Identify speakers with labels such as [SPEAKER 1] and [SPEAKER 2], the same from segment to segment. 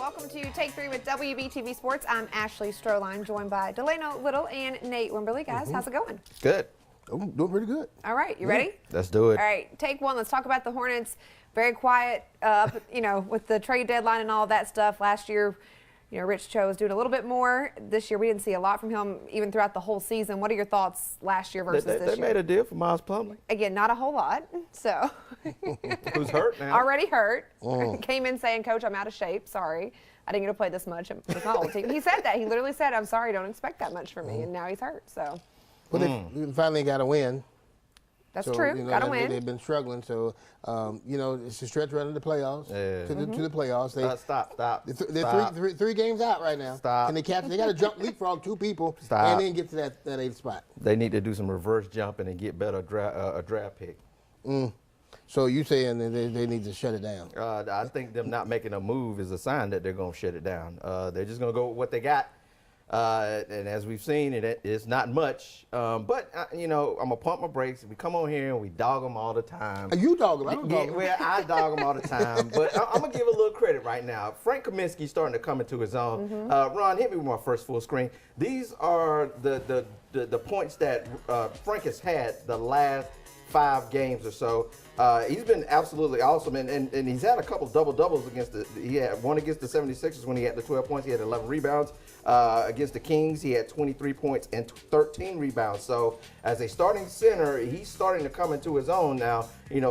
[SPEAKER 1] Welcome to Take 3 with WBTV Sports. I'm Ashley Stroline, joined by Delano Little and Nate Wimberly. Guys, how's it going?
[SPEAKER 2] Good.
[SPEAKER 3] I'm doing pretty good.
[SPEAKER 1] All right, you ready?
[SPEAKER 2] Let's do it.
[SPEAKER 1] All right, take one. Let's talk about the Hornets. Very quiet, with the trade deadline and all that stuff. Last year, Rich Cho was doing a little bit more. This year, we didn't see a lot from him even throughout the whole season. What are your thoughts last year versus this year?
[SPEAKER 2] They made a deal for Miles Plumlee.
[SPEAKER 1] Again, not a whole lot. So
[SPEAKER 2] Who's hurt now?
[SPEAKER 1] Already hurt. Came in saying, "Coach, I'm out of shape. Sorry, I didn't get to play this much with my old team." He said that. He literally said, "I'm sorry, don't expect that much from me." And now he's hurt. So.
[SPEAKER 3] Well, they finally got a win.
[SPEAKER 1] That's true. Got to win.
[SPEAKER 3] They've been struggling, so it's a stretch run to the playoffs.
[SPEAKER 2] Yeah.
[SPEAKER 3] To the playoffs.
[SPEAKER 2] Stop.
[SPEAKER 3] They're three games out right now.
[SPEAKER 2] Stop.
[SPEAKER 3] Can they catch? They got to jump leapfrog two people and then get to that 8th spot.
[SPEAKER 2] They need to do some reverse jumping and get better a draft pick.
[SPEAKER 3] So you saying that they need to shut it down?
[SPEAKER 2] I think them not making a move is a sign that they're going to shut it down. They're just going to go with what they got. And as we've seen, it's not much. But, I'm going to pump my brakes. We come on here and we dog them all the time.
[SPEAKER 3] You dog them. I don't dog them.
[SPEAKER 2] Well, I dog them all the time. But I'm going to give a little credit right now. Frank Kaminsky's starting to come into his own. Ron, hit me with my first full screen. These are the points that Frank has had the last 5 games or so. He's been absolutely awesome, and he's had a couple double-doubles against he had one against the 76ers when he had the 12 points. He had 11 rebounds. Against the Kings, he had 23 points and 13 rebounds. So as a starting center, he's starting to come into his own now.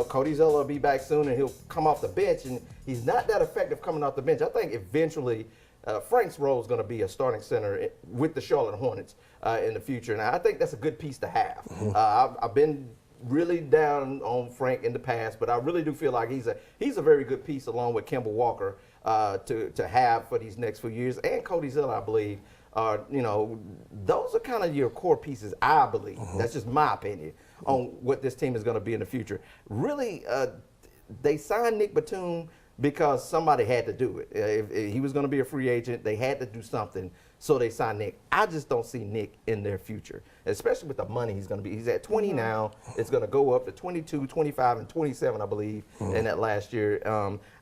[SPEAKER 2] Cody Zeller will be back soon, and he'll come off the bench, and he's not that effective coming off the bench. I think eventually Frank's role is going to be a starting center with the Charlotte Hornets in the future, and I think that's a good piece to have. I've been really down on Frank in the past, but I really do feel like he's a very good piece along with Kemba Walker to have for these next few years, and Cody Zeller, I believe. Those are kind of your core pieces, I believe. That's just my opinion on what this team is going to be in the future. Really, they signed Nick Batum because somebody had to do it. If he was going to be a free agent, they had to do something, so they signed Nick. I just don't see Nick in their future, especially with the money he's going to be. He's at 20 now. It's going to go up to 22, 25, and 27, I believe, in that last year.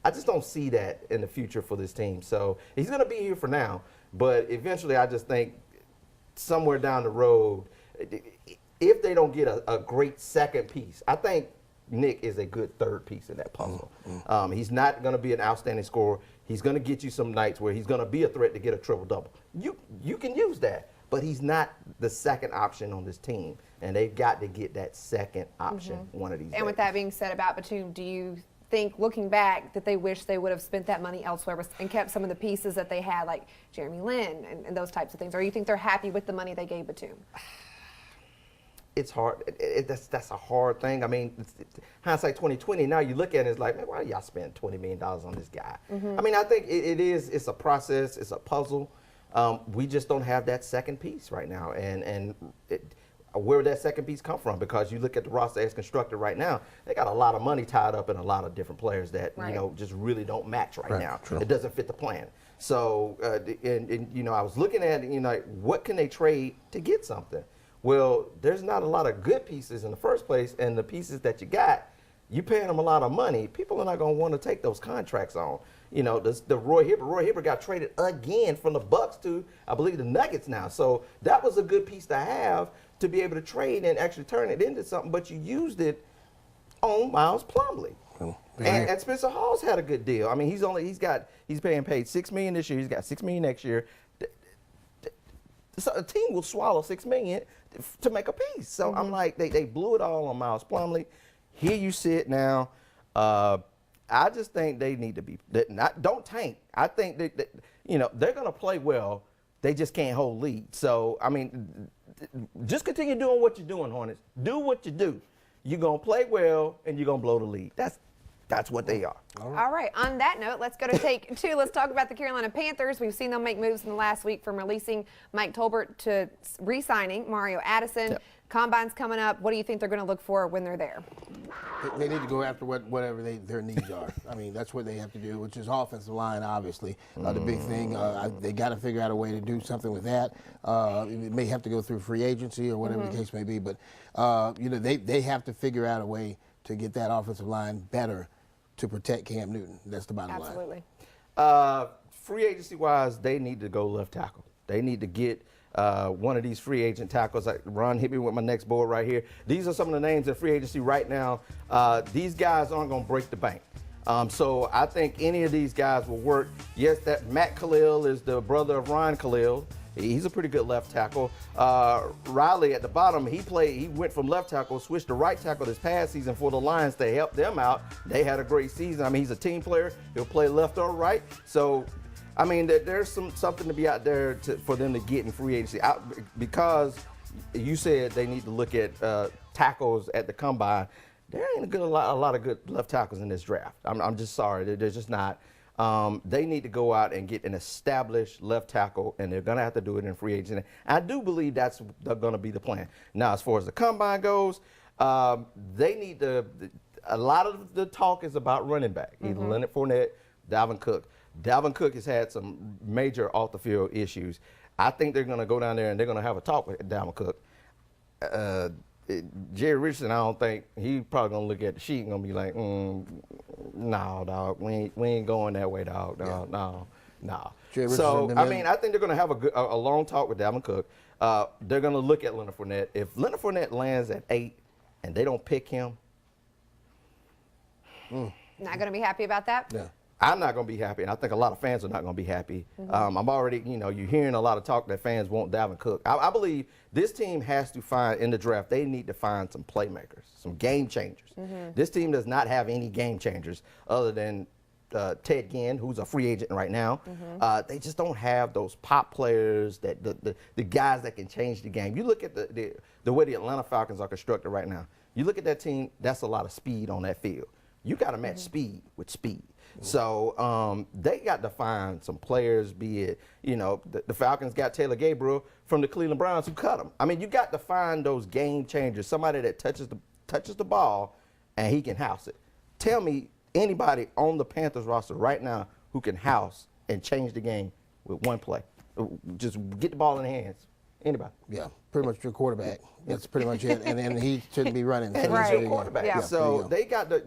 [SPEAKER 2] I just don't see that in the future for this team. So he's going to be here for now, but eventually I just think somewhere down the road, if they don't get a great second piece, I think Nick is a good third piece in that puzzle. He's not going to be an outstanding scorer. He's going to get you some nights where he's going to be a threat to get a triple-double. You can use that, but he's not the second option on this team, and they've got to get that second option one of these days.
[SPEAKER 1] And with that being said about Batum, do you think, looking back, that they wish they would have spent that money elsewhere and kept some of the pieces that they had, like Jeremy Lin and those types of things? Or you think they're happy with the money they gave Batum?
[SPEAKER 2] It's hard. That's a hard thing. I mean, hindsight 2020. Now you look at it, it's like, man, why y'all spend $20 million on this guy? I mean, I think it's a process. It's a puzzle. We just don't have that second piece right now, and where would that second piece come from? Because you look at the roster as constructed right now, they got a lot of money tied up in a lot of different players that just really don't match right now. True. It doesn't fit the plan. So, I was looking at what can they trade to get something? Well, there's not a lot of good pieces in the first place, and the pieces that you got, you paying them a lot of money. People are not going to want to take those contracts on. The Roy Hibbert got traded again from the Bucks to, I believe, the Nuggets now. So that was a good piece to have to be able to trade and actually turn it into something, but you used it on Miles Plumlee. And Spencer Hall's had a good deal. I mean, he's paid $6 million this year. He's got $6 million next year. So a team will swallow $6 million to make a piece. So I'm like, they blew it all on Miles Plumlee. Here you sit now. I just think they need to be don't tank. I think that they're going to play well. They just can't hold lead. So I mean, just continue doing what you're doing, Hornets. Do what you do. You're going to play well, and you're going to blow the lead. That's what they are.
[SPEAKER 1] All right. On that note, let's go to take 2. Let's talk about the Carolina Panthers. We've seen them make moves in the last week, from releasing Mike Tolbert to re-signing Mario Addison. Yep. Combine's coming up. What do you think they're going to look for when they're there?
[SPEAKER 3] They need to go after whatever their needs are. I mean, that's what they have to do, which is offensive line, obviously. The big thing, they got to figure out a way to do something with that. It may have to go through free agency or whatever the case may be, but they have to figure out a way to get that offensive line better to protect Cam Newton. That's the bottom line.
[SPEAKER 1] Absolutely.
[SPEAKER 2] free agency wise, they need to go left tackle. They need to get one of these free agent tackles. Like Ron hit me with my next board right here. These are some of the names in free agency right now. These guys aren't going to break the bank. So I think any of these guys will work. Yes, that Matt Khalil is the brother of Ryan Khalil. He's a pretty good left tackle. Riley at the bottom, he went from left tackle, switched to right tackle this past season for the Lions to help them out. They had a great season. I mean, he's a team player. He'll play left or right. So, I mean, there's something to be out there for them to get in free agency. Because you said they need to look at tackles at the combine. There ain't a lot of good left tackles in this draft. I'm just sorry. They're just not. They need to go out and get an established left tackle, and they're going to have to do it in free agency. I do believe that's going to be the plan. Now, as far as the combine goes, they need to – a lot of the talk is about running back, either Leonard Fournette, Dalvin Cook. Dalvin Cook has had some major off-the-field issues. I think they're going to go down there and they're going to have a talk with Dalvin Cook. Jerry Richardson, I don't think he's probably gonna look at the sheet and gonna be like, no, dog, we ain't going that way, dog. No. So I mean, I think they're gonna have a long talk with Dalvin Cook. They're gonna look at Leonard Fournette. If Leonard Fournette lands at 8 and they don't pick him,
[SPEAKER 1] not gonna be happy about that.
[SPEAKER 3] Yeah.
[SPEAKER 2] I'm not going to be happy, and I think a lot of fans are not going to be happy. I'm already, you're hearing a lot of talk that fans want Dalvin Cook. I believe this team has to find, in the draft, they need to find some playmakers, some game changers. This team does not have any game changers other than Ted Ginn, who's a free agent right now. They just don't have those pop players, that the guys that can change the game. You look at the way the Atlanta Falcons are constructed right now. You look at that team, that's a lot of speed on that field. You got to match speed with speed. So they got to find some players, be it, the Falcons got Taylor Gabriel from the Cleveland Browns who cut him. I mean, you got to find those game changers, somebody that touches the ball and he can house it. Tell me anybody on the Panthers roster right now who can house and change the game with one play. Just get the ball in the hands. Anybody.
[SPEAKER 3] Yeah, pretty much your quarterback. That's pretty much it. And then he shouldn't be running.
[SPEAKER 2] And
[SPEAKER 1] right.
[SPEAKER 2] he's your quarterback.
[SPEAKER 1] Yeah.
[SPEAKER 2] So they got the,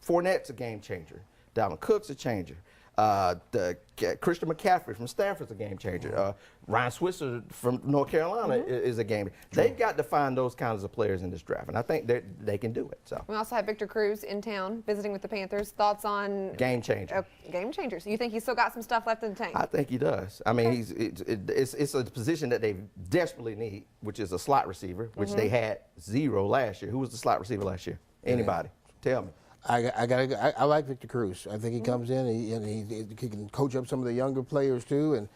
[SPEAKER 2] Fournette's a game changer. Dalvin Cook's a changer. Christian McCaffrey from Stanford's a game changer. Ryan Switzer from North Carolina is a game. They've got to find those kinds of players in this draft, and I think they can do it. So
[SPEAKER 1] we also have Victor Cruz in town visiting with the Panthers. Thoughts on
[SPEAKER 2] game changer?
[SPEAKER 1] Game changers. You think he's still got some stuff left in the tank?
[SPEAKER 2] I think he does. I mean, it's a position that they desperately need, which is a slot receiver, which they had 0 last year. Who was the slot receiver last year? Anybody? Tell me.
[SPEAKER 3] I like Victor Cruz. I think he comes in and he can coach up some of the younger players too. And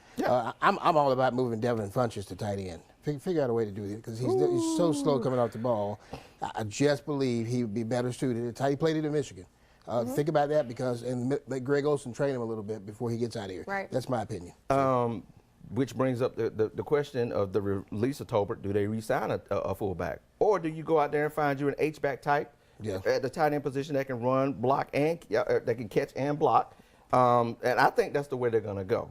[SPEAKER 3] I'm all about moving Devin Funchess to tight end. Figure out a way to do it because he's so slow coming off the ball. I just believe he would be better suited. It's how he played it in Michigan. Think about that and let Greg Olsen train him a little bit before he gets out of here.
[SPEAKER 1] Right.
[SPEAKER 3] That's my opinion.
[SPEAKER 2] Which brings up the question of the release of Tolbert. Do they re-sign a fullback? Or do you go out there and find you an H-back type? Yeah. At the tight end position that can run, block, and that can catch and block. And I think that's the way they're going to go.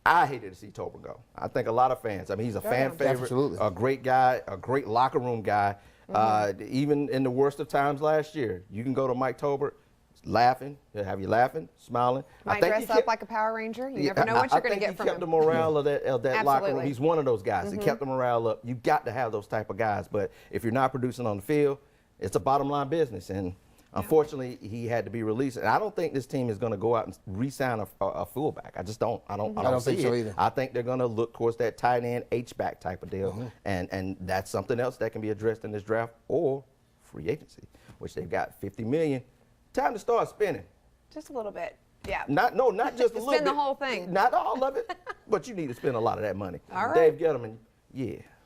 [SPEAKER 2] I hated to see Tolbert go. I think a lot of fans. I mean, he's a fan favorite, absolutely. A great guy, a great locker room guy. Even in the worst of times last year, you can go to Mike Tolbert, laughing, he'll have you laughing, smiling.
[SPEAKER 1] Might dress up like a Power Ranger. You never know what you're going to get from him.
[SPEAKER 2] He kept the morale of that locker room. He's one of those guys. He kept the morale up. You got to have those type of guys. But if you're not producing on the field, it's a bottom line business, and unfortunately, he had to be released. And I don't think this team is going to go out and re-sign a fullback. I just don't. I don't
[SPEAKER 3] think so either.
[SPEAKER 2] I think they're going to look towards that tight end H-back type of deal, and that's something else that can be addressed in this draft or free agency, which they've got $50 million. Time to start spending.
[SPEAKER 1] Just a little bit. Yeah.
[SPEAKER 2] Not just a little bit.
[SPEAKER 1] Spend the whole thing.
[SPEAKER 2] Not all of it, but you need to spend a lot of that money.
[SPEAKER 1] All right.
[SPEAKER 2] Dave Gettleman,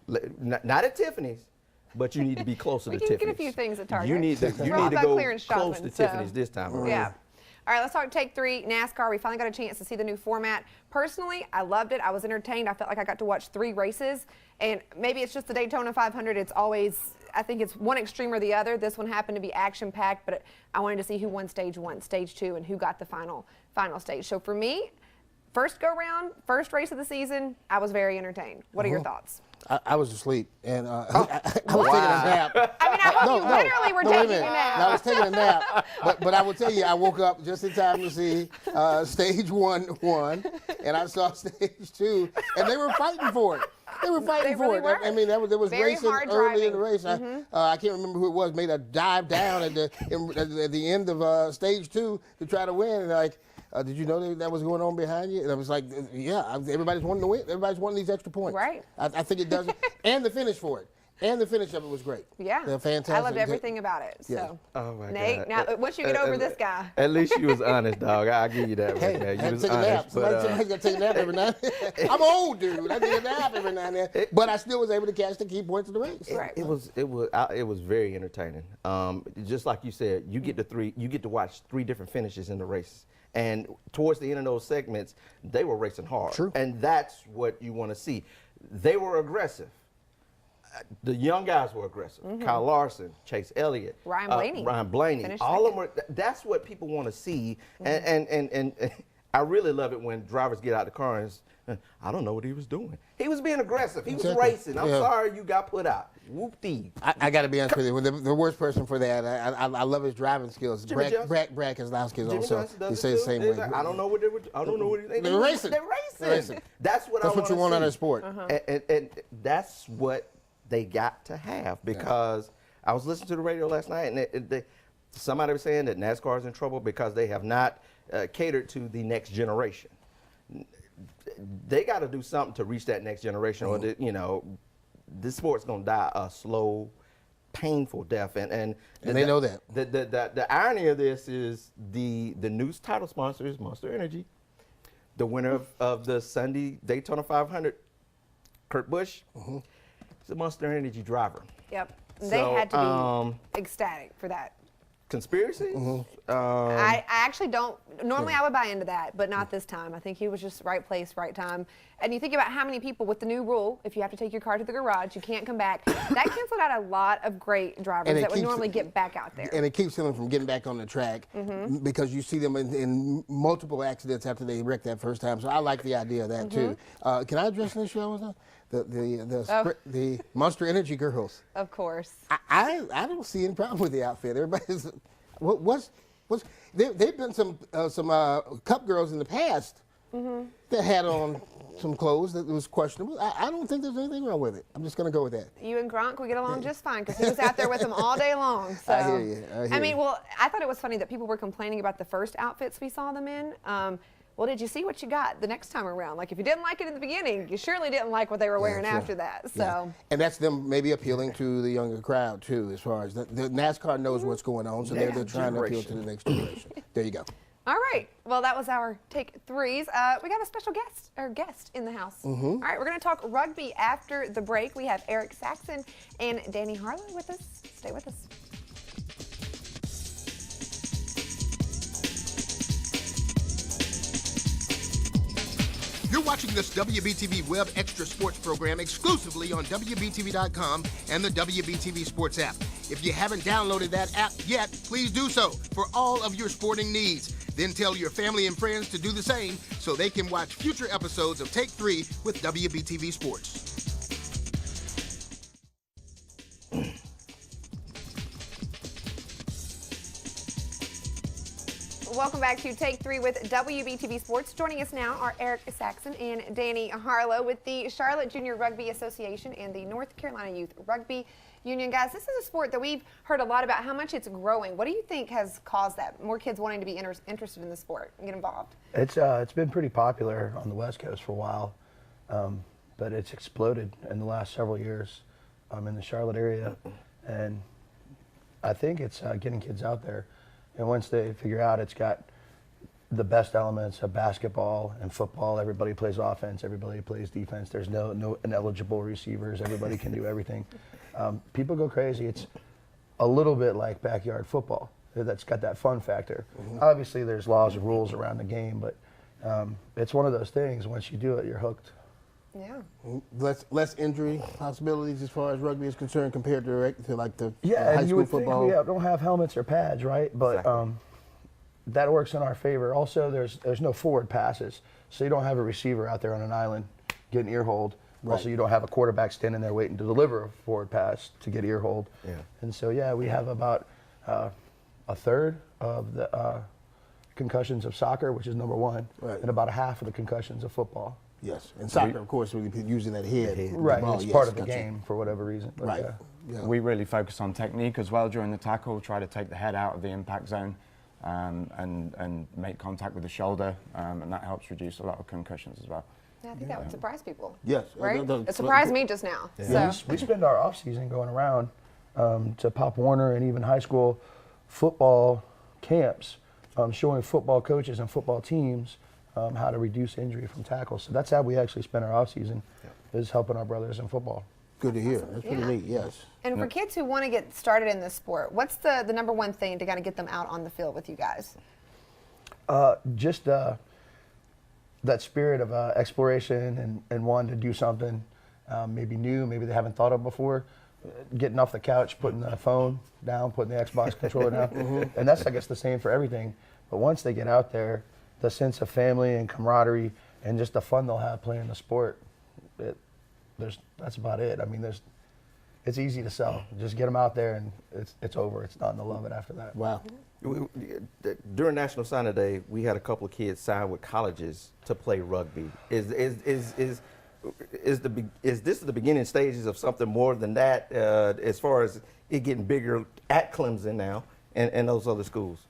[SPEAKER 2] not at Tiffany's. But you need to be closer to Tiffany's.
[SPEAKER 1] We can get a few things at Target.
[SPEAKER 2] You need to go close to Tiffany's this time around.
[SPEAKER 1] Yeah. All right, let's talk Take 3, NASCAR. We finally got a chance to see the new format. Personally, I loved it. I was entertained. I felt like I got to watch 3 races. And maybe it's just the Daytona 500. It's always, I think it's one extreme or the other. This one happened to be action-packed, but I wanted to see who won stage 1, stage 2, and who got the final stage. So for me, first go round, first race of the season, I was very entertained. What are your thoughts?
[SPEAKER 3] I was asleep, and I was taking a nap.
[SPEAKER 1] I mean, I hope you literally were
[SPEAKER 3] wait a
[SPEAKER 1] taking
[SPEAKER 3] minute.
[SPEAKER 1] a nap.
[SPEAKER 3] No, I was taking a nap, but I will tell you, I woke up just in time to see stage one, and I saw stage 2, and they were fighting for it. They were fighting for
[SPEAKER 1] really
[SPEAKER 3] it.
[SPEAKER 1] were.
[SPEAKER 3] I mean, there was
[SPEAKER 1] Very
[SPEAKER 3] racing
[SPEAKER 1] hard
[SPEAKER 3] early in the
[SPEAKER 1] driving.
[SPEAKER 3] race. I can't remember who it was. Made a dive down at the end of stage 2 to try to win. And like, did you know that was going on behind you? And I was like, yeah, everybody's wanting to win. Everybody's wanting these extra points.
[SPEAKER 1] Right.
[SPEAKER 3] I think it does. And the finish for it. And the finish of it was great.
[SPEAKER 1] Yeah.
[SPEAKER 3] They're fantastic.
[SPEAKER 1] I loved everything about it. So,
[SPEAKER 3] Yeah.
[SPEAKER 2] Oh my
[SPEAKER 1] Nate,
[SPEAKER 2] God.
[SPEAKER 1] now once you get over this guy.
[SPEAKER 2] At least you was honest, dog. I'll give you that.
[SPEAKER 3] Hey,
[SPEAKER 2] Right
[SPEAKER 3] I
[SPEAKER 2] now.
[SPEAKER 3] had
[SPEAKER 2] You
[SPEAKER 3] to
[SPEAKER 2] was
[SPEAKER 3] take a nap.
[SPEAKER 2] honest. But,
[SPEAKER 3] Somebody's got to take a nap every now and then. I'm an old dude. I take a nap every now and then. But I still was able to catch the key points of the race.
[SPEAKER 1] Right.
[SPEAKER 2] It was very entertaining. Just like you said, you get to watch 3 different finishes in the race. And towards the end of those segments, they were racing hard.
[SPEAKER 3] True.
[SPEAKER 2] And that's what you want to see. They were aggressive. The young guys were aggressive. Kyle Larson, Chase Elliott,
[SPEAKER 1] Ryan Blaney. Finished
[SPEAKER 2] all of
[SPEAKER 1] second.
[SPEAKER 2] them were. That's what people want to see. And I really love it when drivers get out of the car and I don't know what he was doing. He was being aggressive. He was racing. I'm sorry you got put out. Whoop-dee.
[SPEAKER 3] I got to be honest with you. The worst person for that, I love his driving skills.
[SPEAKER 2] Jimmy
[SPEAKER 3] Brad Keselowski
[SPEAKER 2] Jimmy
[SPEAKER 3] also.
[SPEAKER 2] Johnson does
[SPEAKER 3] He
[SPEAKER 2] it
[SPEAKER 3] says the
[SPEAKER 2] too.
[SPEAKER 3] same way.
[SPEAKER 2] I don't know what they were. I don't know what they
[SPEAKER 3] They're racing.
[SPEAKER 2] They're racing. That's what
[SPEAKER 3] you want out of
[SPEAKER 2] see.
[SPEAKER 3] sport.
[SPEAKER 2] And that's what they got to have because I was listening to the radio last night and somebody was saying that NASCAR is in trouble because they have not catered to the next generation. They got to do something to reach that next generation, or this sport's gonna die a slow, painful death. And
[SPEAKER 3] they know that.
[SPEAKER 2] The irony of this is the new title sponsor is Monster Energy. The winner of the Sunday Daytona 500, Kurt Busch, is a Monster Energy driver.
[SPEAKER 1] Yep.
[SPEAKER 2] So,
[SPEAKER 1] They had to be ecstatic for that.
[SPEAKER 2] Conspiracy?
[SPEAKER 1] I actually don't. Normally, I would buy into that, but not this time. I think he was just right place, right time. And you think about how many people with the new rule, if you have to take your car to the garage, you can't come back. That canceled out a lot of great drivers that would normally get back out there.
[SPEAKER 3] And it keeps them from getting back on the track because you see them in multiple accidents after they wreck that first time. So I like the idea of that too. Can I address this show? The Monster Energy girls.
[SPEAKER 1] Of course.
[SPEAKER 3] I don't see any problem with the outfit. Everybody's there've been some Cup girls in the past that had on some clothes that was questionable. I don't think there's anything wrong with it. I'm just going to go with that.
[SPEAKER 1] You and Gronk would get along just fine because he was out there with them all day long. So.
[SPEAKER 3] I hear you.
[SPEAKER 1] I mean, well, I thought it was funny that people were complaining about the first outfits we saw them in. Well, did you see what you got the next time around? Like, if you didn't like it in the beginning, you surely didn't like what they were wearing after that. So,
[SPEAKER 3] and that's them maybe appealing to the younger crowd too, as far as the NASCAR knows what's going on, so they're trying to appeal to the next generation. There you go.
[SPEAKER 1] All right. Well, that was our take threes. We got a special guest in the house. All right, we're going to talk rugby after the break. We have Eric Saxon and Danny Harlow with us. Stay with us.
[SPEAKER 4] You're watching this WBTV Web Extra Sports program exclusively on WBTV.com and the WBTV Sports app. If you haven't downloaded that app yet, please do so for all of your sporting needs. Then tell your family and friends to do the same so they can watch future episodes of Take 3 with WBTV Sports.
[SPEAKER 1] Welcome back to Take 3 with WBTV Sports. Joining us now are Eric Saxon and Danny Harlow with the Charlotte Junior Rugby Association and the North Carolina Youth Rugby Union. Guys, this is a sport that we've heard a lot about how much it's growing. What do you think has caused that? More kids wanting to be interested in the sport and get involved?
[SPEAKER 5] It's been pretty popular on the West Coast for a while, but it's exploded in the last several years in the Charlotte area, and I think it's getting kids out there. And once they figure out it's got the best elements of basketball and football, everybody plays offense, everybody plays defense. There's no ineligible receivers. Everybody can do everything. People go crazy. It's a little bit like backyard football. That's got that fun factor. Obviously, there's laws and rules around the game, but it's one of those things. Once you do it, you're hooked.
[SPEAKER 1] Yeah.
[SPEAKER 3] Less injury possibilities as far as rugby is concerned compared to like the
[SPEAKER 5] Yeah,
[SPEAKER 3] high
[SPEAKER 5] and you
[SPEAKER 3] school
[SPEAKER 5] would
[SPEAKER 3] football.
[SPEAKER 5] think we don't have helmets or pads, right? But that works in our favor. Also, there's no forward passes, so you don't have a receiver out there on an island getting ear-holed.
[SPEAKER 3] Right.
[SPEAKER 5] Also, you don't have a quarterback standing there waiting to deliver a forward pass to get ear-holed.
[SPEAKER 2] Yeah.
[SPEAKER 5] And so, yeah, we have about a third of the concussions of soccer, which is number one,
[SPEAKER 3] Right.
[SPEAKER 5] and about a half of the concussions of football.
[SPEAKER 3] Yes, and soccer, of course, we're using that head.
[SPEAKER 5] Right,
[SPEAKER 3] ball,
[SPEAKER 5] it's
[SPEAKER 3] yes,
[SPEAKER 5] part of the
[SPEAKER 3] gotcha.
[SPEAKER 5] game for whatever reason. But
[SPEAKER 3] Right.
[SPEAKER 5] yeah.
[SPEAKER 3] Yeah.
[SPEAKER 6] We really focus on technique as well during the tackle, try to take the head out of the impact zone and make contact with the shoulder, and that helps reduce a lot of concussions as well.
[SPEAKER 1] Yeah, I think that would surprise people.
[SPEAKER 3] Yes.
[SPEAKER 1] Right? It surprised me just now.
[SPEAKER 5] Yeah,
[SPEAKER 1] So.
[SPEAKER 5] we spend our off season going around to Pop Warner and even high school football camps, showing football coaches and football teams how to reduce injury from tackles. So that's how we actually spend our off season, is helping our brothers in football.
[SPEAKER 3] Good to hear. That's pretty
[SPEAKER 1] Yeah.
[SPEAKER 3] neat, yes.
[SPEAKER 1] And for kids who want to get started in this sport, what's the number one thing to kind of get them out on the field with you guys?
[SPEAKER 5] Just that spirit of exploration and wanting to do something maybe new, maybe they haven't thought of before. Getting off the couch, putting the phone down, putting the Xbox controller down. And that's, I guess, the same for everything. But once they get out there, the sense of family and camaraderie and just the fun they'll have playing the sport, that's about it. I mean, it's easy to sell. Just get them out there and it's over. It's done. They'll love it after that.
[SPEAKER 3] Wow.
[SPEAKER 2] During National Signing Day, we had a couple of kids sign with colleges to play rugby. Is this the beginning stages of something more than that, as far as it getting bigger at Clemson now and those other schools?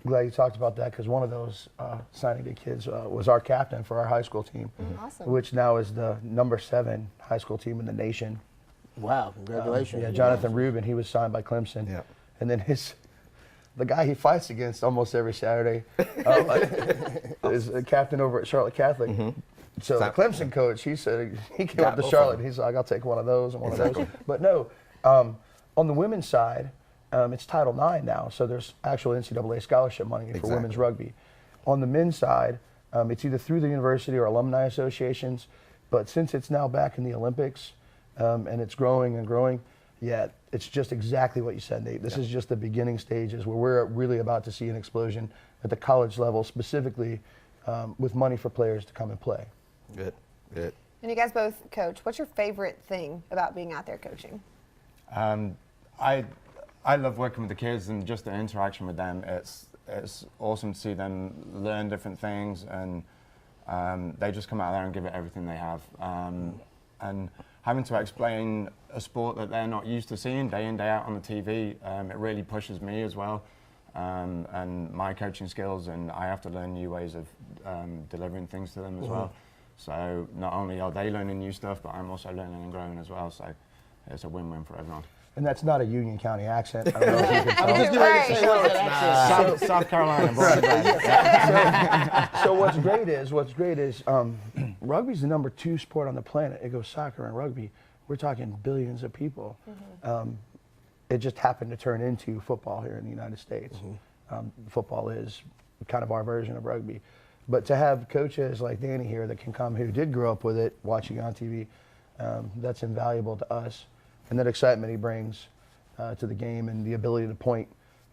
[SPEAKER 5] Glad you talked about that, because one of those signing day kids was our captain for our high school team,
[SPEAKER 1] Awesome.
[SPEAKER 5] which now is the number 7 high school team in the nation.
[SPEAKER 3] Wow, congratulations.
[SPEAKER 5] Yeah, Jonathan Rubin, he was signed by Clemson.
[SPEAKER 2] Yeah.
[SPEAKER 5] And then the guy he fights against almost every Saturday is a captain over at Charlotte Catholic. So the Clemson coach, he said, he came up to Charlotte, and he's like, I'll take one of those and one of those. But no, on the women's side, it's Title IX now, so there's actual NCAA scholarship money for women's rugby. On the men's side, it's either through the university or alumni associations, but since it's now back in the Olympics, and it's growing and growing, yeah, it's just exactly what you said, Nate. This is just the beginning stages where we're really about to see an explosion at the college level, specifically with money for players to come and play.
[SPEAKER 2] Good.
[SPEAKER 1] And you guys both coach. What's your favorite thing about being out there coaching?
[SPEAKER 6] I love working with the kids and just the interaction with them. It's awesome to see them learn different things, and they just come out there and give it everything they have. And having to explain a sport that they're not used to seeing day in, day out on the TV, it really pushes me as well, and my coaching skills, and I have to learn new ways of delivering things to them as well. So not only are they learning new stuff, but I'm also learning and growing as well. So it's a win-win for everyone.
[SPEAKER 5] And that's not a Union County accent. I don't know if you can tell.
[SPEAKER 1] Right.
[SPEAKER 6] South Carolina.
[SPEAKER 5] So what's great is rugby's the number 2 sport on the planet. It goes soccer and rugby. We're talking billions of people. It just happened to turn into football here in the United States. Football is kind of our version of rugby. But to have coaches like Danny here that can come, who did grow up with it, watching on TV, that's invaluable to us. And that excitement he brings to the game, and the ability to point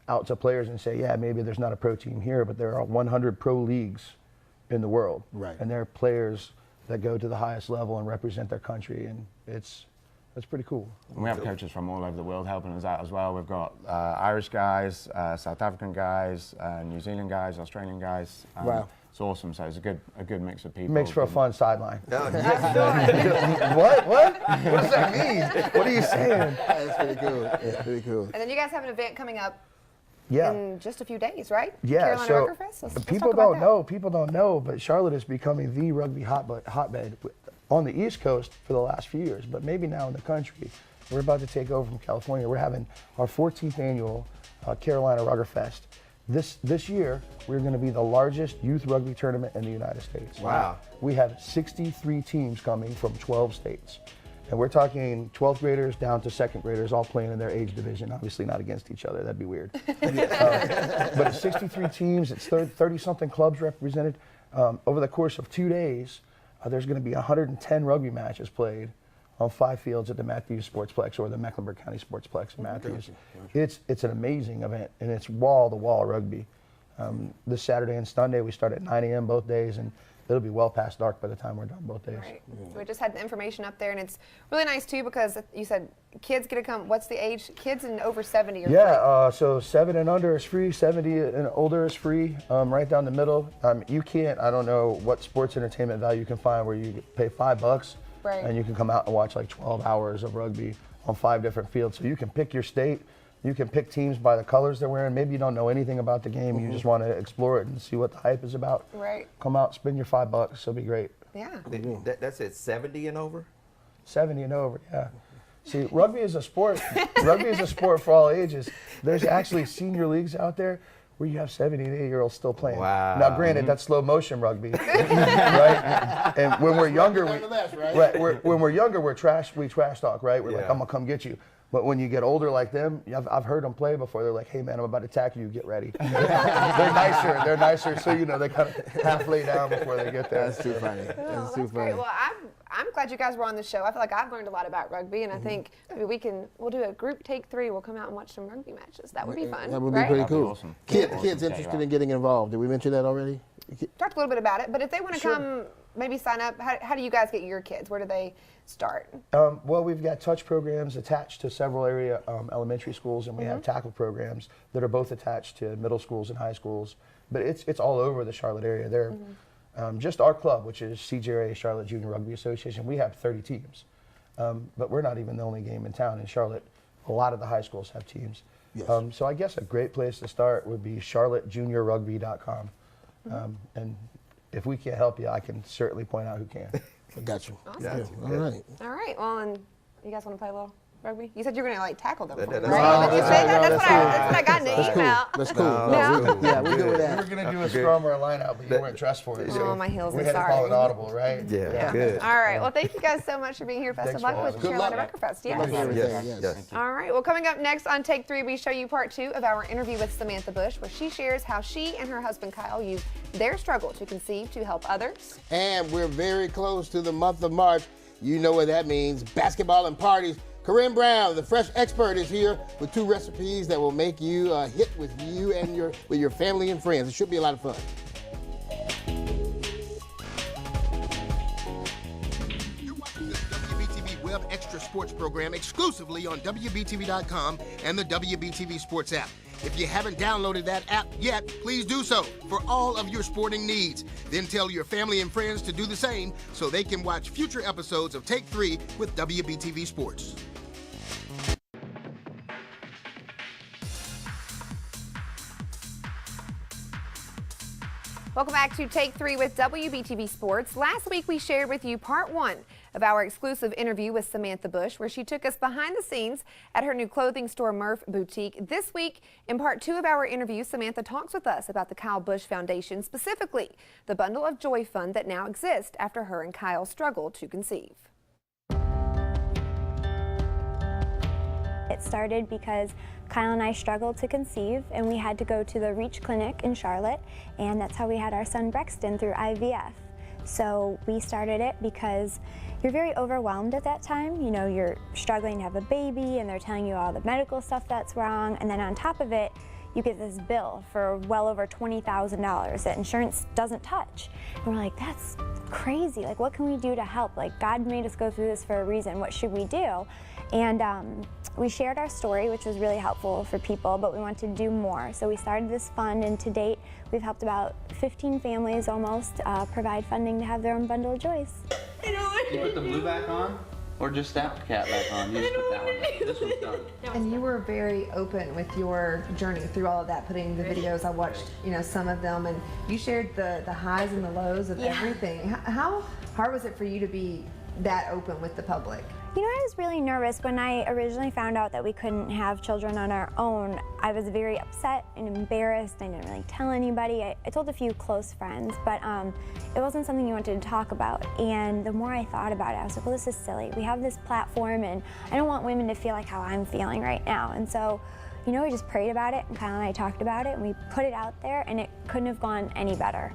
[SPEAKER 5] out to players and say, yeah, maybe there's not a pro team here, but there are 100 pro leagues in the world.
[SPEAKER 3] Right.
[SPEAKER 5] And there are players that go to the highest level and represent their country, and that's pretty cool.
[SPEAKER 6] And we have coaches from all over the world helping us out as well. We've got Irish guys, South African guys, New Zealand guys, Australian guys.
[SPEAKER 3] Wow.
[SPEAKER 6] It's awesome. So it's a good mix of people.
[SPEAKER 5] Makes for a fun sideline.
[SPEAKER 2] Yeah.
[SPEAKER 5] What? What does that mean? What are you saying?
[SPEAKER 3] That's pretty cool. That's pretty cool.
[SPEAKER 1] And then you guys have an event coming up
[SPEAKER 5] Yeah.
[SPEAKER 1] in just a few days, right?
[SPEAKER 5] Yeah,
[SPEAKER 1] Carolina
[SPEAKER 5] so
[SPEAKER 1] Ruggerfest? Let's
[SPEAKER 5] people
[SPEAKER 1] talk about
[SPEAKER 5] don't
[SPEAKER 1] that.
[SPEAKER 5] know. People don't know, but Charlotte is becoming the rugby hotbed on the East Coast for the last few years, but maybe now in the country. We're about to take over from California. We're having our 14th annual Carolina Ruggerfest. This year, we're going to be the largest youth rugby tournament in the United States.
[SPEAKER 2] Wow.
[SPEAKER 5] We have 63 teams coming from 12 states. And we're talking 12th graders down to 2nd graders all playing in their age division, obviously not against each other. That'd be weird. But it's 63 teams. It's 30-something clubs represented. Over the course of 2 days, there's going to be 110 rugby matches played on 5 fields at the Matthews Sportsplex, or the Mecklenburg County Sportsplex in Matthews. It's an amazing event, and it's wall-to-wall rugby. This Saturday and Sunday we start at 9 a.m. both days, and it'll be well past dark by the time we're done both days.
[SPEAKER 1] Right. So we just had the information up there, and it's really nice too because you said kids get to come. What's the age? Kids and over 70 are free.
[SPEAKER 5] Yeah, so 7 and under is free, 70 and older is free, right down the middle. You can't, I don't know what sports entertainment value you can find where you pay $5
[SPEAKER 1] Right.
[SPEAKER 5] and you can come out and watch like 12 hours of rugby on 5 different fields. So you can pick your state, you can pick teams by the colors they're wearing. Maybe you don't know anything about the game, you just want to explore it and see what the hype is about.
[SPEAKER 1] Right.
[SPEAKER 5] Come out, spend your $5, it'll be great.
[SPEAKER 1] Yeah.
[SPEAKER 2] That's at 70 and over?
[SPEAKER 5] 70 and over, yeah. See, rugby is a sport. Rugby is a sport for all ages. There's actually senior leagues out there where you have 70 and 80-year-olds still playing.
[SPEAKER 2] Wow.
[SPEAKER 5] Now, granted, that's slow motion rugby, right? And when we're younger, when we're younger, we trash talk, right? We're like, I'm gonna come get you. But when you get older like them, I've heard them play before. They're like, hey man, I'm about to attack you. Get ready. They're nicer. So they kind of half lay down before they get there.
[SPEAKER 3] That's too funny. That's too funny.
[SPEAKER 1] Great. Well, I'm glad you guys were on the show. I feel like I've learned a lot about rugby, and I think maybe we'll do a group take 3. We'll come out and watch some rugby matches. That would be fun.
[SPEAKER 3] That would be
[SPEAKER 1] right?
[SPEAKER 3] pretty
[SPEAKER 6] That'd be
[SPEAKER 3] cool.
[SPEAKER 6] awesome.
[SPEAKER 3] Kids interested in getting involved. Did we mention that already?
[SPEAKER 1] Talked a little bit about it, but if they want to come, maybe sign up. How do you guys get your kids? Where do they start?
[SPEAKER 5] Well, we've got touch programs attached to several area elementary schools, and we have tackle programs that are both attached to middle schools and high schools. But it's all over the Charlotte area. They're just our club, which is CJRA, Charlotte Junior Rugby Association. We have 30 teams, but we're not even the only game in town. In Charlotte, a lot of the high schools have teams.
[SPEAKER 3] Yes.
[SPEAKER 5] So I guess a great place to start would be charlottejuniorrugby.com. And if we can't help you, I can certainly point out who can.
[SPEAKER 3] I got you.
[SPEAKER 1] Awesome.
[SPEAKER 3] Yeah. All right.
[SPEAKER 1] All right. Well, and you guys want to play a little rugby? You said you were going to like tackle them. For me,
[SPEAKER 2] that's
[SPEAKER 1] right?
[SPEAKER 2] all.
[SPEAKER 1] Did you say that? That's what I got in the
[SPEAKER 3] That's cool.
[SPEAKER 1] email.
[SPEAKER 3] That's cool.
[SPEAKER 1] No.
[SPEAKER 3] Yeah, we're good with
[SPEAKER 5] We
[SPEAKER 3] that.
[SPEAKER 5] were going to do a scrum or a line out, but you weren't dressed for it.
[SPEAKER 1] Oh, my heels.
[SPEAKER 5] We
[SPEAKER 1] I'm
[SPEAKER 5] had to
[SPEAKER 1] sorry.
[SPEAKER 5] call it audible, right?
[SPEAKER 2] Yeah, good.
[SPEAKER 1] All right. Well, thank you guys so much for being here. Best
[SPEAKER 5] Thanks
[SPEAKER 1] of luck
[SPEAKER 5] for
[SPEAKER 1] with
[SPEAKER 5] having
[SPEAKER 3] us.
[SPEAKER 1] Carolina
[SPEAKER 3] Good
[SPEAKER 1] Ruggerfest.
[SPEAKER 3] Good luck with everything.
[SPEAKER 2] Yes,
[SPEAKER 3] Yes.
[SPEAKER 2] yes.
[SPEAKER 1] All right. Well, coming up next on Take 3, we show you part 2 of our interview with Samantha Bush, where she shares how she and her husband Kyle use their struggle to conceive to help others.
[SPEAKER 3] And we're very close to the month of March. You know what that means. Basketball and parties. Corinne Brown, the fresh expert, is here with 2 recipes that will make you a hit with you and your family and friends. It should be a lot of fun.
[SPEAKER 4] You're watching this WBTV Web Extra Sports program exclusively on WBTV.com and the WBTV Sports app. If you haven't downloaded that app yet, please do so for all of your sporting needs. Then tell your family and friends to do the same so they can watch future episodes of Take 3 with WBTV Sports.
[SPEAKER 1] Welcome back to Take 3 with WBTV Sports. Last week we shared with you part 1 of our exclusive interview with Samantha Bush, where she took us behind the scenes at her new clothing store Murph Boutique. This week, in part 2 of our interview, Samantha talks with us about the Kyle Bush Foundation, specifically the Bundle of Joy Fund that now exists after her and Kyle struggled to conceive.
[SPEAKER 7] It started because Kyle and I struggled to conceive, and we had to go to the Reach Clinic in Charlotte, and that's how we had our son Brexton through IVF. So we started it because you're very overwhelmed at that time. You know, you're struggling to have a baby, and they're telling you all the medical stuff that's wrong, and then on top of it, you get this bill for well over $20,000 that insurance doesn't touch. And we're like, that's crazy. Like, what can we do to help? Like, God made us go through this for a reason. What should we do? And we shared our story, which was really helpful for people, but we wanted to do more. So we started this fund, and to date, we've helped about 15 families almost provide funding to have their own bundle of joys.
[SPEAKER 8] You put the blue back on, or just that cap back on? You just put that one back. This one's done.
[SPEAKER 1] And you were very open with your journey through all of that, putting the videos. I watched, some of them, and you shared the highs and the lows of everything. How hard was it for you to be that open with the public?
[SPEAKER 7] You know, I was really nervous when I originally found out that we couldn't have children on our own. I was very upset and embarrassed. I didn't really tell anybody. I told a few close friends, but it wasn't something you wanted to talk about. And the more I thought about it, I was like, well, this is silly. We have this platform, and I don't want women to feel like how I'm feeling right now. And so, we just prayed about it, and Kyle and I talked about it, and we put it out there, and it couldn't have gone any better.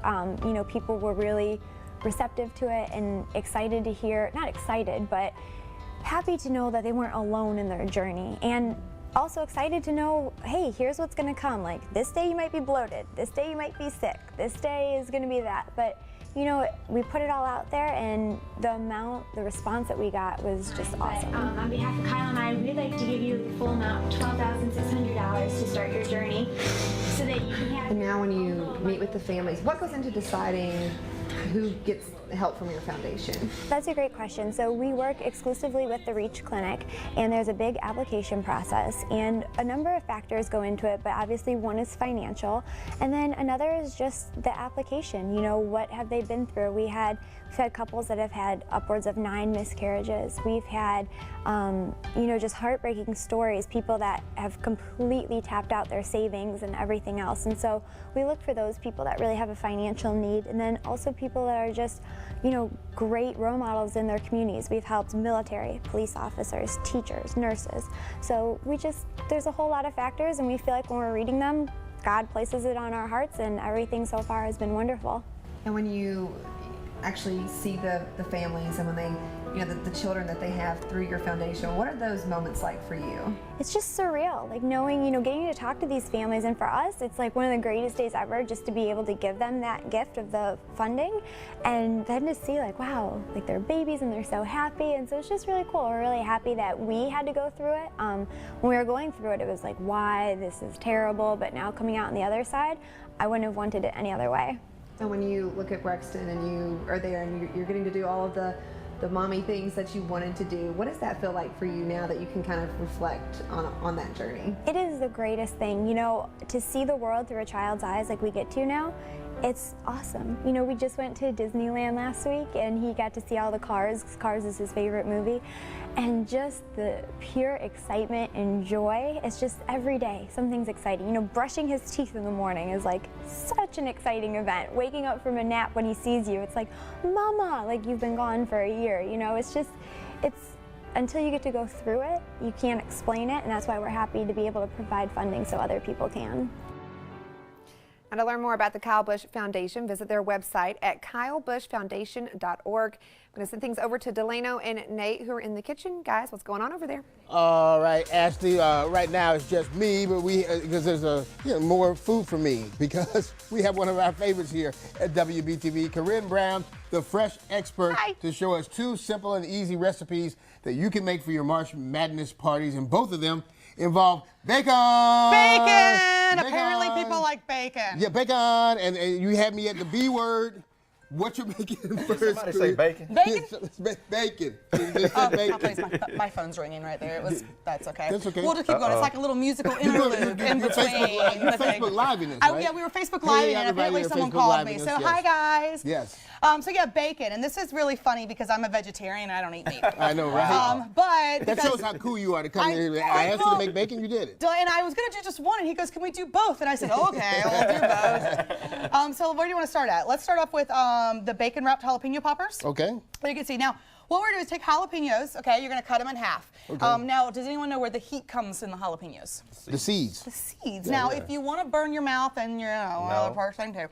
[SPEAKER 7] People were really receptive to it and excited to hear, not excited, but happy to know that they weren't alone in their journey. And also excited to know, hey, here's what's going to come. Like, this day you might be bloated. This day you might be sick. This day is going to be that. But, you know, we put it all out there, and the response that we got was just awesome.
[SPEAKER 9] On behalf of Kyle and I, we'd like to give you the full amount, $12,600 to start your journey so that you can have...
[SPEAKER 1] And now when you meet with the families, what goes into deciding who gets help from your foundation?
[SPEAKER 7] That's a great question. So we work exclusively with the REACH Clinic, and there's a big application process, and a number of factors go into it, but obviously one is financial, and then another is just the application. You know, what have they been through? We've had couples that have had upwards of 9 miscarriages. We've had, you know, just heartbreaking stories, people that have completely tapped out their savings and everything else. And so we look for those people that really have a financial need, and then also people that are just, you know, great role models in their communities. We've helped military, police officers, teachers, nurses. So there's a whole lot of factors, and we feel like when we're reading them, God places it on our hearts, and everything so far has been wonderful.
[SPEAKER 1] And when you actually see the families and when they, you know, the children that they have through your foundation, what are those moments like for you?
[SPEAKER 7] It's just surreal, like knowing, you know, getting to talk to these families, and for us, it's like one of the greatest days ever just to be able to give them that gift of the funding, and then to see like, wow, like they're babies and they're so happy, and so it's just really cool. We're really happy that we had to go through it. When we were going through it, it was like, why, this is terrible, but now coming out on the other side, I wouldn't have wanted it any other way.
[SPEAKER 1] And when you look at Brexton and you are there and you're getting to do all of the mommy things that you wanted to do, what does that feel like for you now that you can kind of reflect on that journey?
[SPEAKER 7] It is the greatest thing, you know, to see the world through a child's eyes like we get to now. It's awesome. You know, we just went to Disneyland last week, and he got to see all the Cars. Cars is his favorite movie. And just the pure excitement and joy, it's just every day something's exciting. You know, brushing his teeth in the morning is like such an exciting event. Waking up from a nap when he sees you, it's like, Mama, like you've been gone for a year. You know, it's until you get to go through it, you can't explain it, and that's why we're happy to be able to provide funding so other people can.
[SPEAKER 1] And to learn more about the Kyle Bush Foundation, visit their website at kylebushfoundation.org. I'm going to send things over to Delano and Nate, who are in the kitchen. Guys, what's going on over there?
[SPEAKER 3] All right, Ashley, right now it's just me, but because there's more food for me, because we have one of our favorites here at WBTV, Corinne Brown, the fresh expert, to show us 2 simple and easy recipes that you can make for your March Madness parties, and both of them involve bacon!
[SPEAKER 10] Bacon! Apparently people like bacon.
[SPEAKER 3] Yeah, bacon, and you had me at the B word. What you're making first?
[SPEAKER 2] Somebody say bacon.
[SPEAKER 10] Bacon?
[SPEAKER 3] Bacon.
[SPEAKER 10] My phone's ringing right there. That's okay.
[SPEAKER 3] That's okay.
[SPEAKER 10] We'll just keep going. It's like a little musical interlude in between.
[SPEAKER 3] You're Facebook Living this, right?
[SPEAKER 10] Yeah, we were Facebook Living, and apparently someone called me. So hi guys.
[SPEAKER 3] Yes.
[SPEAKER 10] So yeah, bacon, and this is really funny because I'm a vegetarian and I don't eat meat.
[SPEAKER 3] I know, right?
[SPEAKER 10] But
[SPEAKER 3] that shows how cool you are to come here. I asked you to make bacon, you did it.
[SPEAKER 10] And I was gonna do just one, and he goes, "Can we do both?" And I said, "Okay, we'll do both." So where do you want to start at? Let's start off with the bacon wrapped jalapeno poppers.
[SPEAKER 3] Okay.
[SPEAKER 10] So you can see now. What we're going to do is take jalapenos, okay? You're going to cut them in half. Okay. Now, does anyone know where the heat comes in the jalapenos?
[SPEAKER 3] The seeds.
[SPEAKER 10] The seeds. Now, if you want to burn your mouth and your other parts thing too,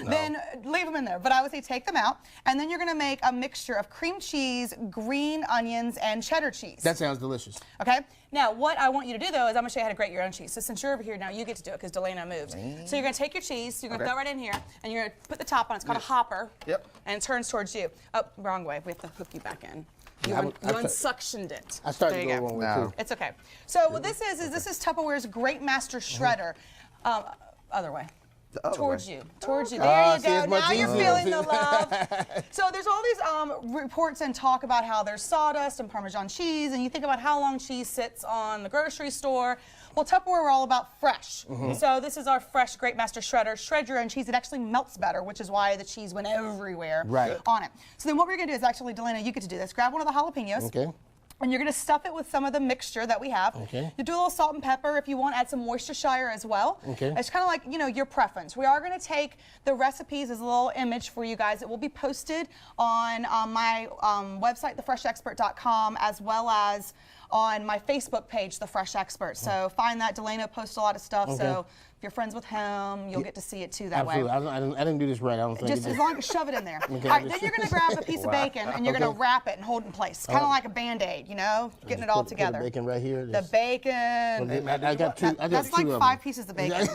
[SPEAKER 10] then leave them in there. But I would say take them out, and then you're going to make a mixture of cream cheese, green onions, and cheddar cheese.
[SPEAKER 3] That sounds delicious.
[SPEAKER 10] Okay. Now, what I want you to do, though, is I'm going to show you how to grate your own cheese. So since you're over here now, you get to do it because Delano moved. So you're going to take your cheese, you're going to throw it right in here, and you're going to put the top on. It's called a hopper.
[SPEAKER 2] Yep.
[SPEAKER 10] And it turns towards you. Oh, wrong way. We have to hook you back in. You unsuctioned it.
[SPEAKER 3] I started to go one way too.
[SPEAKER 10] It's okay. So what this is Tupperware's Great Master Shredder. Other way. Towards you. There you go. Now you're feeling the love. So there's all these reports and talk about how there's sawdust and Parmesan cheese, and you think about how long cheese sits on the grocery store. Well, Tupperware, we're all about fresh. So this is our fresh Great Master Shredder. Shred your own cheese. It actually melts better, which is why the cheese went everywhere on it. So then what we're going to do is actually, Delano, you get to do this. Grab one of the jalapenos.
[SPEAKER 3] Okay.
[SPEAKER 10] And you're going to stuff it with some of the mixture that we have. Okay. You do a little salt and pepper. If you want, add some Worcestershire as well. Okay. It's kind of like, your preference. We are going to take the recipes as a little image for you guys. It will be posted on my website, thefreshexpert.com, as well as on my Facebook page, The Fresh Expert. So find that. Delano posts a lot of stuff.
[SPEAKER 3] Okay.
[SPEAKER 10] So if you're friends with him, you'll get to see it too that
[SPEAKER 3] Absolutely.
[SPEAKER 10] way.
[SPEAKER 3] I didn't do this right. I don't think.
[SPEAKER 10] Just as long as shove it in there.
[SPEAKER 3] Okay.
[SPEAKER 10] All right, then you're going to grab a piece of bacon and you're going to wrap it and hold it in place, kind of like a Band-Aid, you know, getting it all together.
[SPEAKER 3] Put the bacon right here.
[SPEAKER 10] The bacon.
[SPEAKER 3] I got two.
[SPEAKER 10] That's like 5 pieces of bacon.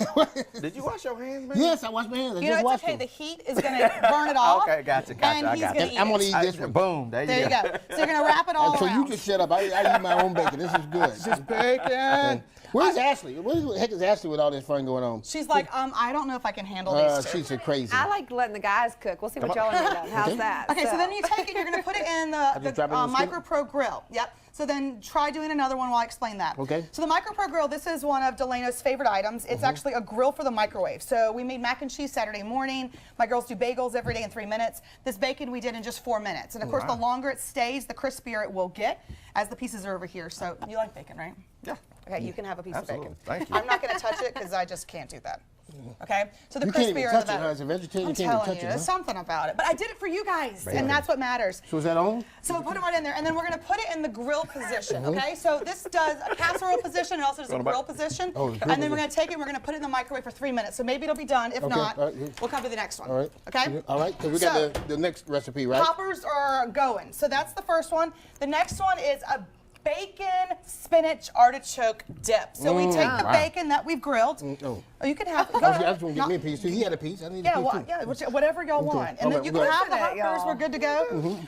[SPEAKER 2] Did you wash your hands, man?
[SPEAKER 3] Yes, I washed my hands. I
[SPEAKER 10] You
[SPEAKER 3] just
[SPEAKER 10] know, it's
[SPEAKER 3] washed
[SPEAKER 10] okay.
[SPEAKER 3] them.
[SPEAKER 10] The heat is going to burn it off.
[SPEAKER 2] Okay, gotcha.
[SPEAKER 10] And he's going to eat
[SPEAKER 3] I'm going to
[SPEAKER 10] it.
[SPEAKER 3] eat this one.
[SPEAKER 2] Boom. There
[SPEAKER 10] There you go. So you're going to wrap it all
[SPEAKER 3] So
[SPEAKER 10] around.
[SPEAKER 3] you just shut up. I eat my own bacon. This is good.
[SPEAKER 10] Just bacon.
[SPEAKER 3] Where's Ashley? Where the heck is Ashley with all this fun going on?
[SPEAKER 10] She's like, I don't know if I can handle these two.
[SPEAKER 3] She's crazy.
[SPEAKER 1] I like letting the guys cook. We'll see what y'all end up. How's that?
[SPEAKER 10] Okay, so then you take it, you're going to put it in the
[SPEAKER 3] just drop it in the skillet?
[SPEAKER 10] Micro Pro grill. Yep. So then try doing another one while I explain that.
[SPEAKER 3] Okay.
[SPEAKER 10] So the Micro Pro grill, this is one of Delano's favorite items. It's actually a grill for the microwave. So we made mac and cheese Saturday morning. My girls do bagels every day in 3 minutes. This bacon we did in just 4 minutes. And of course, the longer it stays, the crispier it will get as the pieces are over here. So you like bacon, right?
[SPEAKER 2] Yeah.
[SPEAKER 10] Okay, you can have a piece
[SPEAKER 2] Absolutely.
[SPEAKER 10] of bacon.
[SPEAKER 2] Thank you.
[SPEAKER 10] I'm not going to touch it because I just can't do that. Okay, so the
[SPEAKER 3] You can't even
[SPEAKER 10] crispier
[SPEAKER 3] touch
[SPEAKER 10] the
[SPEAKER 3] it,
[SPEAKER 10] better.
[SPEAKER 3] huh? As a vegetarian,
[SPEAKER 10] I'm
[SPEAKER 3] you can't even
[SPEAKER 10] telling
[SPEAKER 3] touch
[SPEAKER 10] you,
[SPEAKER 3] it,
[SPEAKER 10] there's
[SPEAKER 3] huh?
[SPEAKER 10] something about it. But I did it for you guys, and that's what matters.
[SPEAKER 3] So is that on?
[SPEAKER 10] So we'll put it right in there, and then we're going to put it in the grill position, okay? So this does a casserole position, and also does a grill position.
[SPEAKER 3] Oh, the grill
[SPEAKER 10] And then we're going to take it, and we're going to put it in the microwave for 3 minutes. So maybe it'll be done. If not,
[SPEAKER 3] all right.
[SPEAKER 10] we'll come to the next one.
[SPEAKER 3] All right.
[SPEAKER 10] Okay?
[SPEAKER 3] All right, because we got the next recipe, right?
[SPEAKER 10] Poppers are going. So that's the first one. The next one is a bacon spinach artichoke dip. So we take the bacon that we've grilled.
[SPEAKER 3] Oh.
[SPEAKER 10] Oh, you can have.
[SPEAKER 3] I was going to give me a piece too. He had a piece. I need a
[SPEAKER 10] Yeah,
[SPEAKER 3] piece
[SPEAKER 10] well,
[SPEAKER 3] too.
[SPEAKER 10] yeah, whatever y'all want. And then
[SPEAKER 3] Okay,
[SPEAKER 10] you
[SPEAKER 3] we're
[SPEAKER 10] can have
[SPEAKER 1] good.
[SPEAKER 10] the
[SPEAKER 1] Look at it,
[SPEAKER 10] hoppers.
[SPEAKER 1] y'all.
[SPEAKER 10] We're good to go.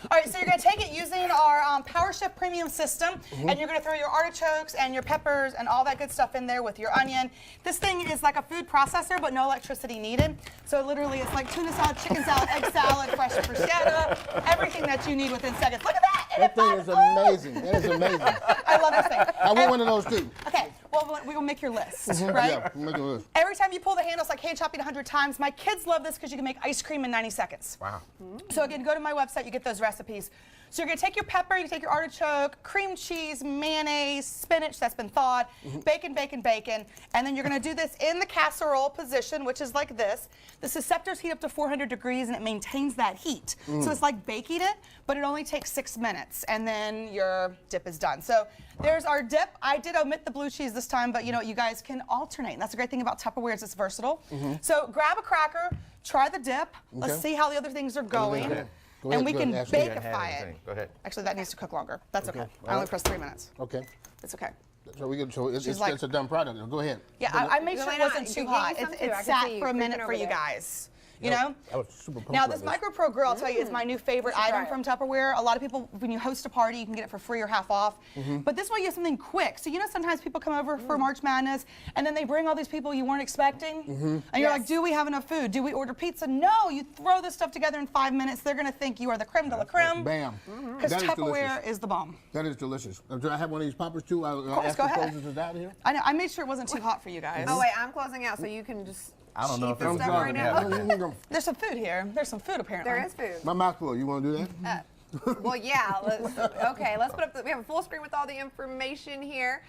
[SPEAKER 10] All right, so you're going to take it using our PowerChef Premium system, and you're going to throw your artichokes and your peppers and all that good stuff in there with your onion. This thing is like a food processor, but no electricity needed. So literally, it's like tuna salad, chicken salad, egg salad, fresh bruschetta, everything that you need within seconds. Look at that!
[SPEAKER 3] That thing is amazing. That is amazing.
[SPEAKER 10] I love this thing.
[SPEAKER 3] I want one of those too.
[SPEAKER 10] Okay, well, we will make your list, right?
[SPEAKER 3] Yeah, make a list.
[SPEAKER 10] Every time you pull the handle, it's like hand chopping 100 times. My kids love this because you can make ice cream in 90 seconds.
[SPEAKER 2] Wow.
[SPEAKER 10] So again, go to my website, you get those recipes. So you're gonna take your pepper, you take your artichoke, cream cheese, mayonnaise, spinach that's been thawed, bacon, bacon, bacon, and then you're gonna do this in the casserole position, which is like this. The susceptors heat up to 400 degrees and it maintains that heat. So it's like baking it, but it only takes 6 minutes, and then your dip is done. So there's our dip. I did omit the blue cheese this time, but you know, you guys can alternate. And that's the great thing about Tupperware is it's versatile. So grab a cracker, try the dip. Let's see how the other things are going.
[SPEAKER 3] Go ahead,
[SPEAKER 10] And we can
[SPEAKER 3] Ashley.
[SPEAKER 10] bakeify it.
[SPEAKER 2] Go ahead.
[SPEAKER 10] Actually, that needs to cook longer. That's okay. I
[SPEAKER 3] all
[SPEAKER 10] only
[SPEAKER 3] right.
[SPEAKER 10] pressed 3 minutes.
[SPEAKER 3] Okay.
[SPEAKER 10] It's okay.
[SPEAKER 3] So it's
[SPEAKER 10] like-
[SPEAKER 3] a done product. Go ahead.
[SPEAKER 10] Yeah, I made sure it
[SPEAKER 1] Delana,
[SPEAKER 10] wasn't
[SPEAKER 1] you
[SPEAKER 10] too
[SPEAKER 1] can
[SPEAKER 10] hot.
[SPEAKER 1] get some
[SPEAKER 10] It
[SPEAKER 1] too. I can
[SPEAKER 10] sat
[SPEAKER 1] see you
[SPEAKER 10] for a minute
[SPEAKER 1] cooking
[SPEAKER 10] for
[SPEAKER 1] over
[SPEAKER 10] you
[SPEAKER 1] there.
[SPEAKER 10] guys. You know?
[SPEAKER 3] I was super pumped
[SPEAKER 10] Now
[SPEAKER 3] about
[SPEAKER 10] this Micro Pro grill, I'll tell you, is my new favorite item from Tupperware. A lot of people, when you host a party, you can get it for free or half off. But this way you have something quick. So you know sometimes people come over for March Madness, and then they bring all these people you weren't expecting. And you're like, do we have enough food? Do we order pizza? No, you throw this stuff together in 5 minutes. They're gonna think you are the creme de la creme.
[SPEAKER 3] Bam.
[SPEAKER 10] Because
[SPEAKER 3] That is
[SPEAKER 10] Tupperware
[SPEAKER 3] delicious.
[SPEAKER 10] is the bomb.
[SPEAKER 3] That is delicious. Do I have one of these poppers too? Of
[SPEAKER 10] course, go ahead.
[SPEAKER 3] Is out here?
[SPEAKER 10] I know, I made sure it wasn't too hot for you guys.
[SPEAKER 1] Oh wait, I'm closing out, so you can just.
[SPEAKER 2] I don't know if
[SPEAKER 1] sheath the
[SPEAKER 2] it's
[SPEAKER 1] stuff right now.
[SPEAKER 10] There's some food here. There's some food apparently.
[SPEAKER 1] There is food.
[SPEAKER 3] My mouth's full. You want to do that?
[SPEAKER 1] Well, yeah. Let's put up. We have a full screen with all the information here.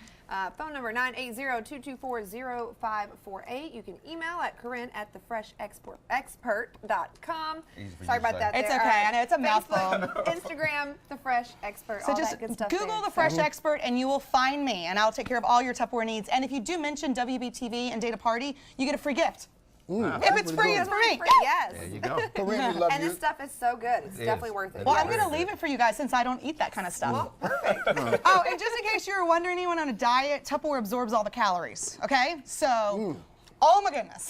[SPEAKER 1] Phone number 980-224-0548. You can email at corinne@thefreshexpert.com. Sorry about that.
[SPEAKER 10] It's
[SPEAKER 1] there.
[SPEAKER 10] okay. I know it's a mouthful.
[SPEAKER 1] Facebook, Instagram, The Fresh Expert.
[SPEAKER 10] So
[SPEAKER 1] all
[SPEAKER 10] just
[SPEAKER 1] that good stuff
[SPEAKER 10] Google
[SPEAKER 1] there.
[SPEAKER 10] The Fresh Expert and you will find me, and I'll take care of all your Tupperware needs. And if you do mention WBTV and Data Party, you get a free gift. If it's free, it's for me.
[SPEAKER 1] Yes.
[SPEAKER 2] There you go.
[SPEAKER 3] Corinne, we love
[SPEAKER 1] And
[SPEAKER 3] you.
[SPEAKER 1] this stuff is so good. It's definitely worth it.
[SPEAKER 10] Well, I'm going to leave it for you guys since I don't eat that kind of stuff.
[SPEAKER 1] Well, perfect.
[SPEAKER 10] Oh, and just in case you were wondering, anyone on a diet, Tupperware absorbs all the calories. Okay? So, oh my goodness.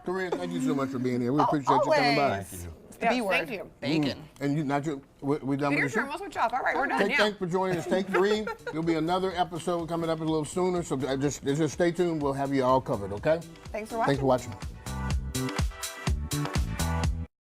[SPEAKER 3] Corinne, thank you so much for being here. We appreciate you coming by.
[SPEAKER 10] Always. The B word.
[SPEAKER 1] Thank you.
[SPEAKER 10] Bacon.
[SPEAKER 3] And you, not your, we done
[SPEAKER 1] Your
[SPEAKER 3] with the
[SPEAKER 1] turn.
[SPEAKER 3] show?
[SPEAKER 1] We'll switch off. All right, we're done.
[SPEAKER 3] Take,
[SPEAKER 1] Yeah.
[SPEAKER 3] thanks for joining us. Take 3. There'll be another episode coming up a little sooner, so just stay tuned. We'll have you all covered, okay?
[SPEAKER 1] Thanks for watching.
[SPEAKER 3] Thanks for watching.